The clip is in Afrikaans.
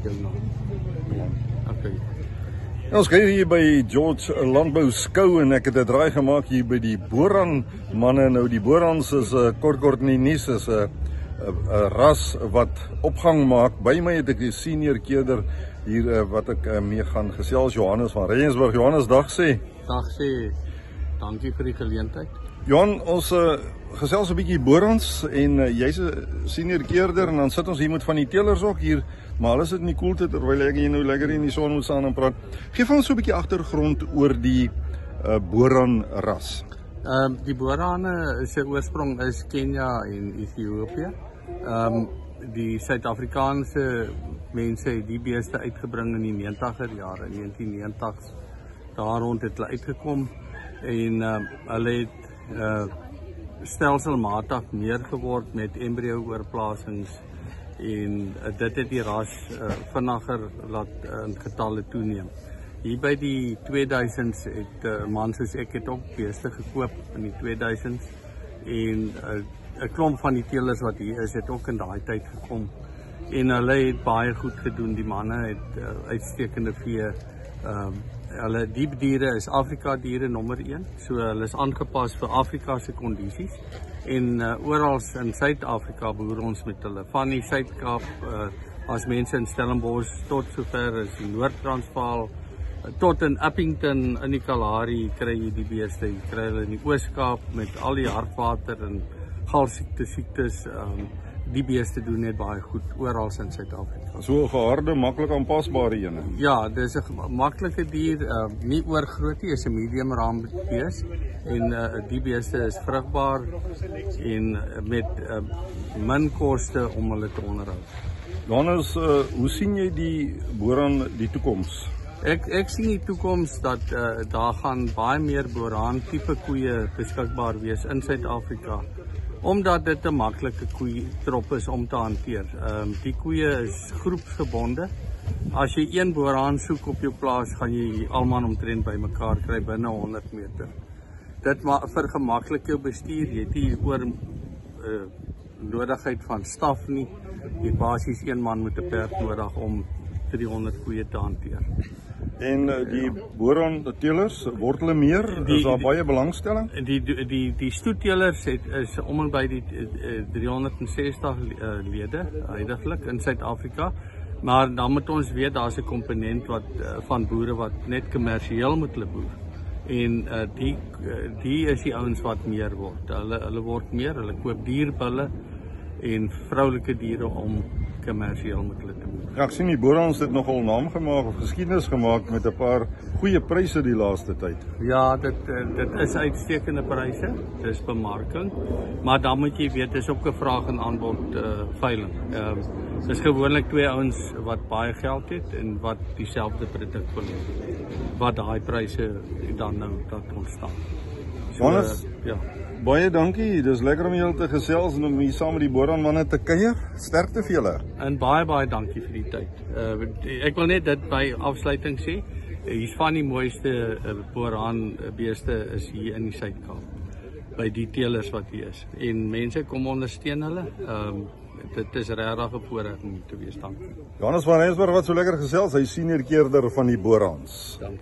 jou naam? Ja, okay. Ons kyk hier by George Landbou Skou en ek het 'n draai gemaak hier by die Boran manne. Nou die Borans is kort in die nuus, is 'n ras wat opgang maak. By my het ek 'n senior keerder hier wat ek mee gaan gesels, Johannes van Rensburg. Johannes, dag sê. Dag sê. Dankie vir die geleentheid. Johan, ons gesels 'n bietjie Borans en jy's 'n senior keerder en dan sit ons hier met van die teelers ook hier, maar alles sit in die koelte terwyl ek hier nou lekker in die son moet staan en praat. Geef ons so 'n bietjie agtergrond oor die Boran ras. Die Borane se oorsprong is Kenia en Ethiopië. Die Suid-Afrikaanse mense het die beeste uitgebring in die 90er jare, 1990s. Daar rond het hulle uitgekom en hulle het stelselmatig meer geword met embryo-oorplasings en dit het die ras vinniger laat in getalle toeneem. Hier by die 2000s het man soos ek het ook beeste gekoop in die 2000s en 'n klomp van die teelers wat hier is het ook in daai tyd gekom en hulle het baie goed gedoen. Die manne het uitstekende vee. Hulle diep diere is Afrika diere nommer 1, so hulle is aangepas vir Afrika se kondisies en oral in Suid-Afrika boer ons met hulle, van die Suid-Kaap, as mense in Stellenbosch tot sover is die Noord-Transvaal, tot in Appington in die Kalahari kry jy die beeste. Jy kry hulle in die Oos-Kaap met al die hartwater en galsiektes. Die beeste doen net baie goed oral in Suid-Afrika. So 'n geharde, maklik aanpasbare ene. Ja, dis 'n maklike dier, nie oorgroot nie, is 'n medium raam bees en die beeste is vrugbaar en met min koste om hulle te onderhou. Johannes, hoe sien jy die Boran die toekoms? Ek sien die toekoms dat daar gaan baie meer Boran tipe koeie beskikbaar wees in Suid-Afrika, omdat dit 'n maklike koeietrop is om te hanteer. Die koeie is groepsgebonde. As jy een Boran soek op jou plaas, gaan jy almal omtrent by mekaar kry binne 100 meter. Dit vergemaklik jou bestuur. Jy het nie oor nodigheid van staf nie. Jy basies een man met 'n perd nodig om 300 koeie te hanteer. En die Boran teelers, word hulle meer? Is daar baie belangstelling? Die stoetteelers is om en by die 360 lede huidiglik in Suid-Afrika, maar dan moet ons weet daar's 'n komponent van boere wat net kommersieel met hulle boer. En die is die ouens wat meer word. Hulle word meer, hulle koop dierbulle en vroulike diere om kommersieel met hulle te boer. Ja, ek sien die Borans het nogal naam gemaak of geskiedenis gemaak met 'n paar goeie pryse die laaste tyd. Ja, dit is uitstekende pryse, dis bemarking, maar dan moet jy weet, dis ook 'n vraag en aanbod veiling. Dis gewoonlik twee ouens wat baie geld het en wat dieselfde produk wil hê, wat daai pryse dan nou ontstaan. Johannes, ja. Baie dankie, dis lekker om julle te gesels en om hier saam met die Boran manne te kuier. Sterkte vir julle. En baie dankie vir die tyd. Ek wil net dit by afsluiting sê, hier's van die mooiste Boran beeste is hier in die Suid-Kaap, by die teelers wat hier is. En mense kom ondersteun hulle. Dit is regtig 'n voorreg om te wees. Dankie. Johannes van Rensburg wat so lekker gesels, hy senior keerder van die Borans. Dankie.